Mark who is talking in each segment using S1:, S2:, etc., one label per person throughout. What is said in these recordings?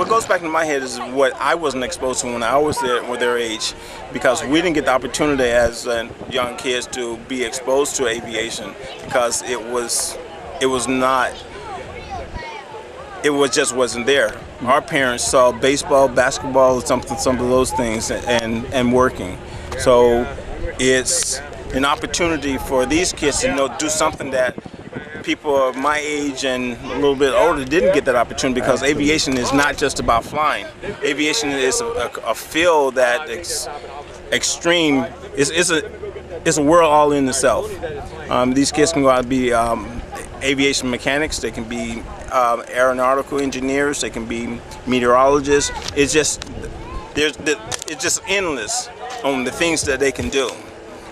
S1: what goes back in my head is what I wasn't exposed to when I was their age, because we didn't get the opportunity as young kids to be exposed to aviation, because it just wasn't there. Our parents saw baseball, basketball, some of those things, and working. So it's an opportunity for these kids to do something that people of my age and a little bit older didn't get that opportunity, because aviation is not just about flying. Aviation is a field that is extreme. It's a world all in itself. These kids can go out and be aviation mechanics. They can be aeronautical engineers. They can be meteorologists. It's just endless on the things that they can do.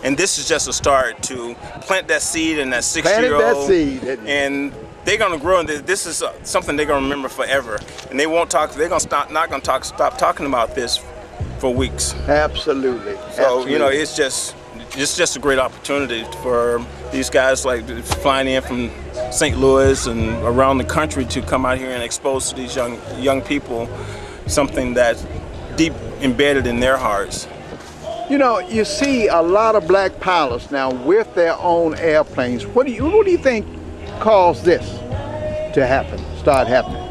S1: And this is just a start to plant that seed in that 6-year-old. And they're gonna grow, and this is something they're gonna remember forever. And they won't talk. They're gonna stop talking about this for weeks.
S2: Absolutely.
S1: So it's just a great opportunity for these guys like flying in from St. Louis and around the country to come out here and expose to these young people something that's deep embedded in their hearts.
S2: You see a lot of black pilots now with their own airplanes. What do you think caused this to start happening?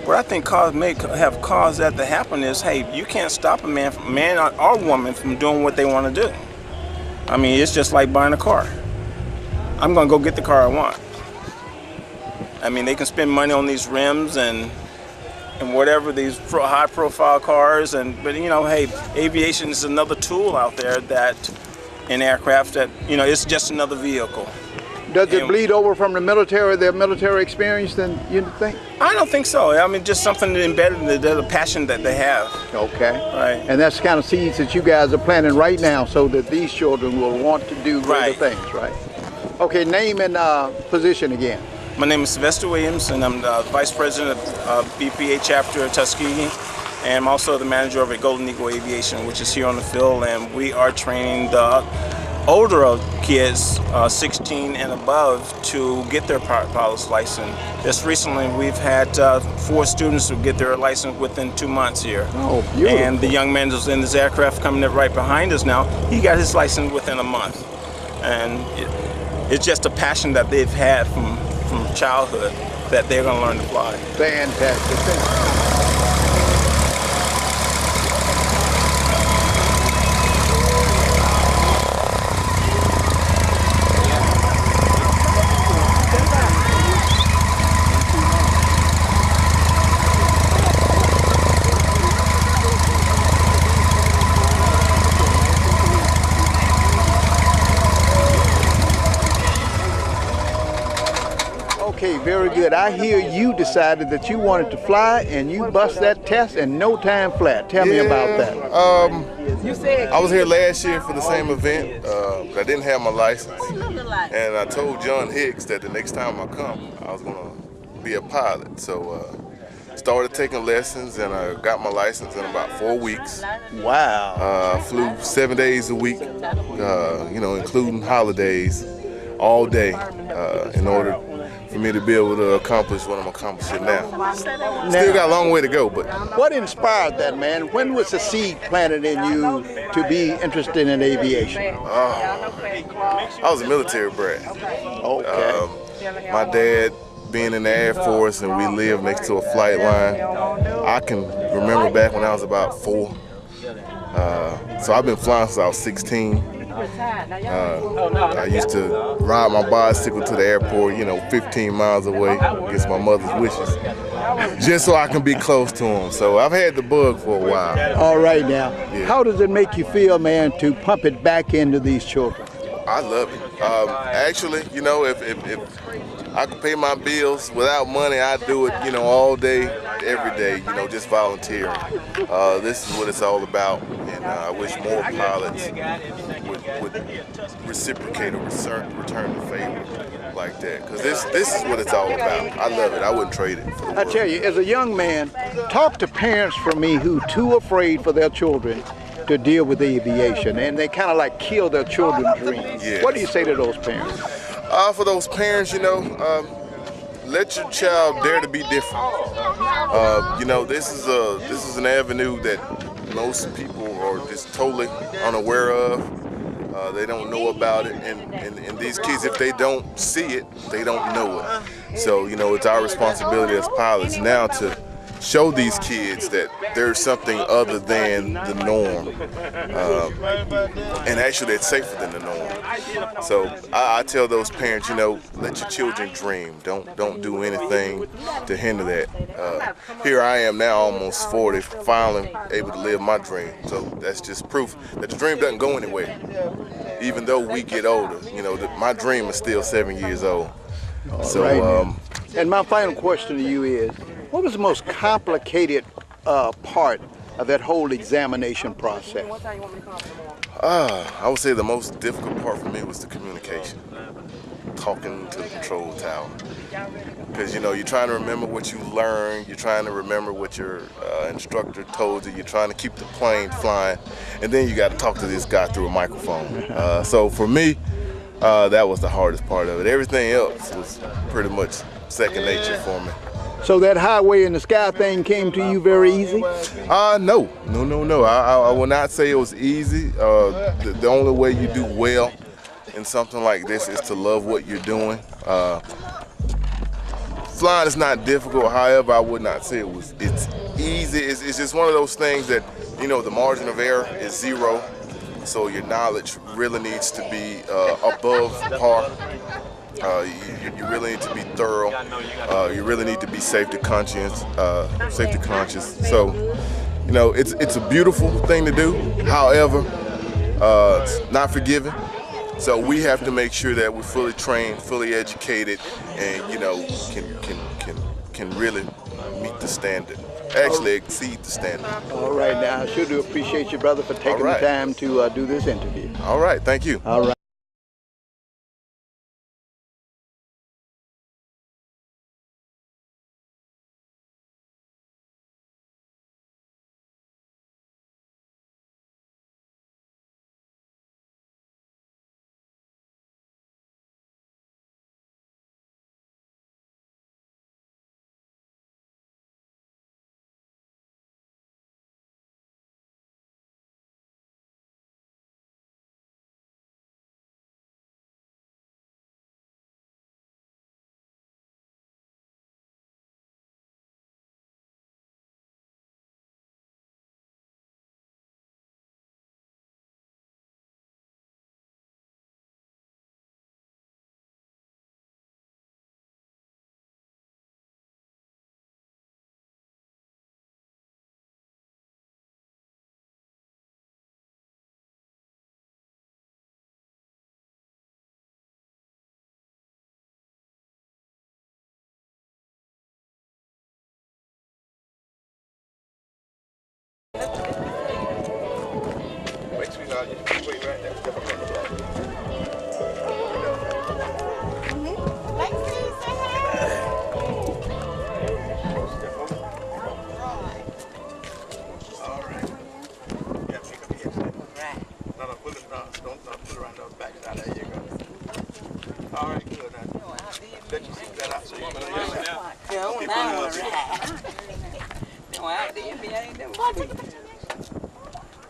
S1: What I think may have caused that to happen is, hey, you can't stop a man or woman from doing what they want to do. I mean, it's just like buying a car. I'm gonna go get the car I want. I mean, they can spend money on these rims and whatever, these high-profile cars, but hey, aviation is another tool out there in aircraft that it's just another vehicle.
S2: Does it bleed over from the military, their military experience, then you think?
S1: I don't think so. I mean, just something embedded in the passion that they have.
S2: Okay.
S1: Right.
S2: And that's the kind of seeds that you guys are planting right now, so that these children will want to do greater things, right? Okay, name and position again.
S1: My name is Sylvester Williams, and I'm the Vice President of BPA Chapter at Tuskegee, and I'm also the manager of Golden Eagle Aviation, which is here on the field, and we are training the older kids, 16 and above, to get their pilot's license. Just recently, we've had 4 students who get their license within 2 months here.
S2: Oh, beautiful.
S1: And the young man who's in this aircraft coming up right behind us now, he got his license within a month. And it's just a passion that they've had from childhood that they're going to learn to fly.
S2: Fantastic. Okay, very good. I hear you decided that you wanted to fly and you bust that test in no time flat. Tell me about that.
S3: I was here last year for the same event, but I didn't have my license. And I told John Hicks that the next time I come, I was going to be a pilot. So started taking lessons, and I got my license in about 4 weeks.
S2: Wow.
S3: Flew 7 days a week, including holidays, all day, in order for me to be able to accomplish what I'm accomplishing now. Still got a long way to go, but.
S2: What inspired that, man? When was the seed planted in you to be interested in aviation?
S3: I was a military brat.
S2: Okay.
S3: My dad being in the Air Force, and we lived next to a flight line. I can remember back when I was about 4. So I've been flying since I was 16. I used to ride my bicycle to the airport, 15 miles away against my mother's wishes, just so I can be close to them. So I've had the bug for a while.
S2: All right now, How does it make you feel, man, to pump it back into these children?
S3: I love it. Actually, if I could pay my bills without money, I'd do it, all day, every day, just volunteering. This is what it's all about, and I wish more pilots would reciprocate or return the favor like that, because this is what it's all about. I love it. I wouldn't trade it for the world.
S2: I tell you, as a young man, talk to parents for me who are too afraid for their children to deal with aviation, and they kind of like kill their children's dreams.
S3: Yes.
S2: What do you say to those parents?
S3: For those parents, let your child dare to be different. You know, this is an avenue that most people are just totally unaware of. They don't know about it, and these kids, if they don't see it, they don't know it. So, you know, it's our responsibility as pilots now to show these kids that there's something other than the norm, and actually it's safer than the norm. So I tell those parents, you know, let your children dream. Don't do anything to hinder that. Here I am now, almost 40, finally able to live my dream. So that's just proof that the dream doesn't go anywhere. Even though we get older, you know, my dream is still 7 years old. So,
S2: and my final question to you is, what was the most complicated part of that whole examination process?
S3: I would say the most difficult part for me was the communication. Talking to the control tower. Because, you know, you're trying to remember what you learned, you're trying to remember what your instructor told you, you're trying to keep the plane flying, and then you got to talk to this guy through a microphone. So for me, that was the hardest part of it. Everything else was pretty much second nature for me.
S2: So that highway in the sky thing came to you very easy?
S3: No. I will not say it was easy. The only way you do well in something like this is to love what you're doing. Flying is not difficult, however, I would not say it's easy. It's just one of those things that, you know, the margin of error is 0, so your knowledge really needs to be above par. You really need to be thorough. You really need to be safety conscious. So, you know, it's a beautiful thing to do. However, it's not forgiving. So we have to make sure that we're fully trained, fully educated, and, you know, can really meet the standard. Actually exceed the standard.
S2: All right, now I sure do appreciate you, brother, for taking the time to do this interview.
S3: All right, thank you.
S2: All right.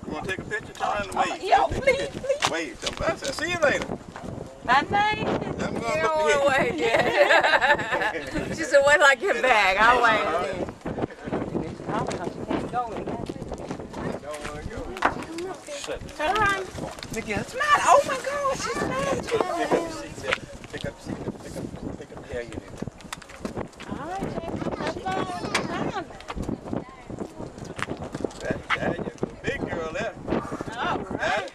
S1: You want to take a picture? Turn around and wave.
S4: Yo, please.
S1: Wave. I said, see you later.
S4: My name?
S1: I'm going
S4: You
S1: to
S4: don't want to wait yet. She said, wait like your bag. I'll wait. Turn around. Nikki, it's not. Oh my God, she's mad.
S1: Pick up the seat. Pick up. Yeah, you do.
S4: All right, Jackie. That's all.
S1: That is a big girl there.
S4: All right.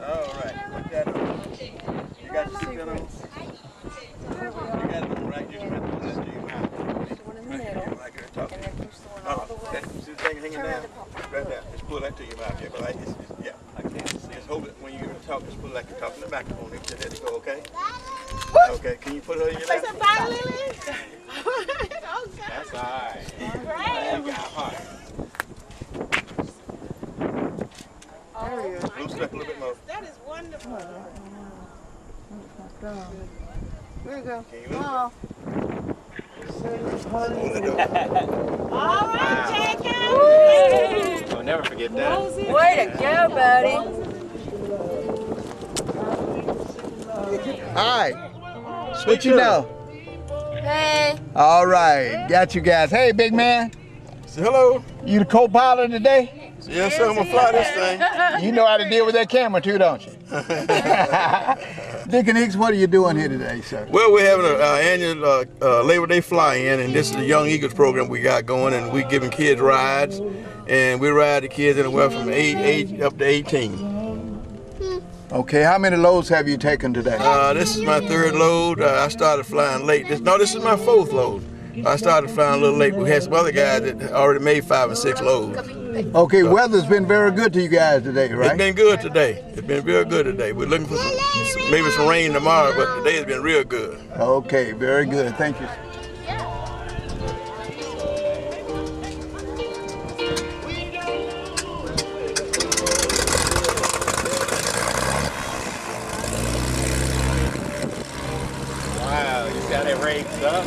S1: All right. What that on? You got the seatbelt on? You got it on, right? You can put that to your mouth.
S4: One in the middle.
S1: Like you're talking.
S4: And then push the one all the way.
S1: See the thing hanging down? Right there. Just pull that to your mouth. Yeah, but like this. Yeah. I can't see. Just hold it when you're talking. Just pull it like you're talking the microphone. Let it go, okay? Okay. Can you put her in your lap?
S4: Say bye, Lily. Okay.
S1: That's all right.
S4: Great.
S1: You got hot. Loosen up a little bit more.
S4: That is wonderful. Here you go.
S1: Can you move?
S4: All right, Jacob.
S5: I'll never forget that.
S4: Way to go, buddy.
S2: All right. What you know?
S6: Hey.
S2: All right. Got you guys. Hey, big man.
S5: Say hello.
S2: You the co-pilot today?
S5: Yes, sir. I'm gonna fly this thing.
S2: You know how to deal with that camera too, don't you? Deacon Hicks, what are you doing here today, sir?
S5: Well, we're having an annual Labor Day Fly-In, and this is the Young Eagles program we got going, and we're giving kids rides, and we ride the kids anywhere from age up to 18.
S2: Okay, how many loads have you taken today?
S5: This is my third load. I started flying late. This is my fourth load. I started flying a little late. We had some other guys that already made 5 and 6 loads.
S2: Okay, weather's been very good to you guys today, right?
S5: It's been good today. It's been real good today. We're looking for maybe some rain tomorrow, but today has been real good.
S2: Okay, very good. Thank you.
S5: Wow, you got it rigged up.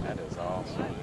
S5: That is awesome.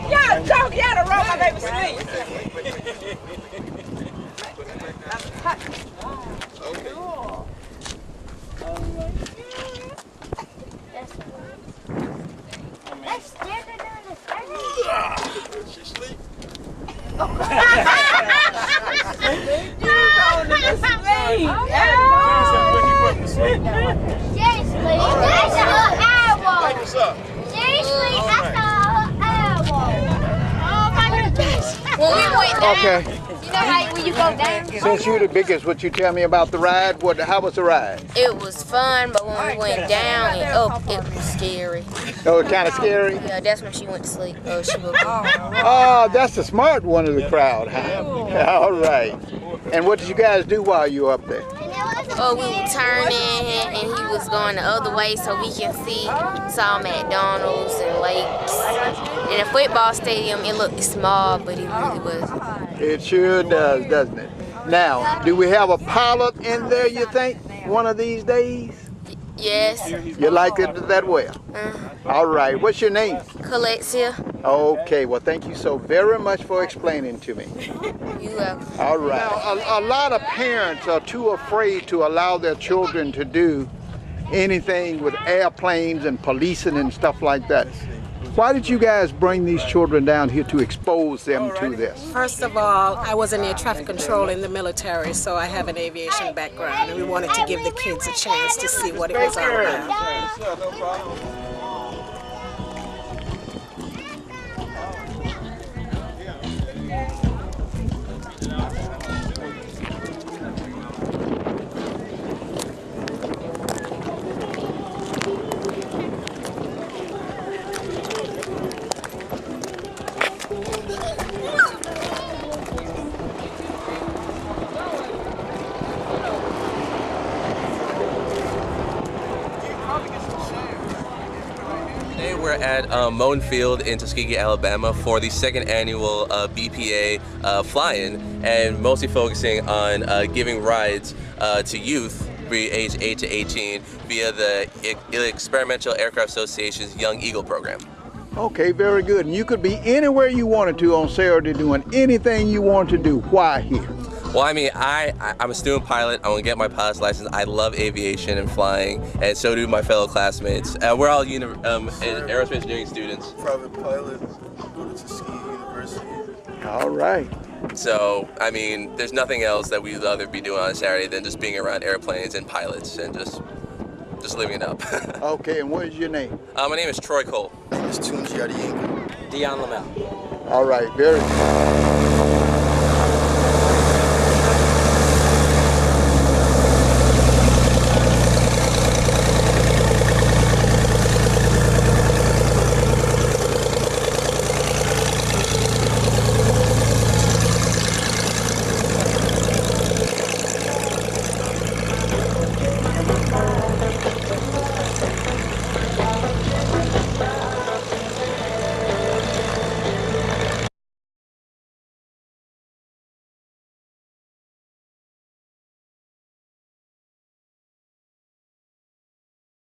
S4: Y'all joke, y'all done roll my baby sleep.
S5: She sleep.
S6: When we went down,
S2: Okay.
S6: you know how when you go down?
S2: Since you're the biggest, what you tell me about the ride? How was the ride?
S6: It was fun, but when we went down and up, it was scary.
S2: Oh, it kind of scary?
S6: Yeah, that's when she went to sleep. Oh, she was.
S2: Oh, that's the smart one of the crowd, huh? All right. And what did you guys do while you were up there?
S6: Oh, we were turning, and he was going the other way so we can see. Saw McDonald's and lakes. In a football stadium, it looked small, but it really wasn't.
S2: It sure does, doesn't it? Now, do we have a pilot in there, you think, one of these days?
S6: Yes.
S2: You like it that well? All right. What's your name?
S6: Colexia.
S2: Okay. Well, thank you so very much for explaining to me.
S6: You welcome.
S2: All right. Now, a lot of parents are too afraid to allow their children to do anything with airplanes and policing and stuff like that. Why did you guys bring these children down here to expose them to this?
S7: First of all, I was in air traffic control in the military, so I have an aviation background, and we wanted to give the kids a chance to see what it was all about.
S8: Today we're at Moen Field in Tuskegee, Alabama for the second annual BPA Fly-In, and mostly focusing on giving rides to youth aged 8 to 18 via the Experimental Aircraft Association's Young Eagle program.
S2: Okay, very good. And you could be anywhere you wanted to on Saturday doing anything you want to do. Why here?
S8: Well, I mean, I'm a student pilot. I want to get my pilot's license. I love aviation and flying, and so do my fellow classmates. We're all aerospace engineering students.
S3: Private pilot, go to Tuskegee University.
S2: All right.
S8: So, I mean, there's nothing else that we'd rather be doing on a Saturday than just being around airplanes and pilots and just living it up.
S2: Okay, and what is your name?
S8: My name is Troy Cole.
S3: It's Tunji Adiyinka.
S4: Dion Lamel.
S2: All right, very good.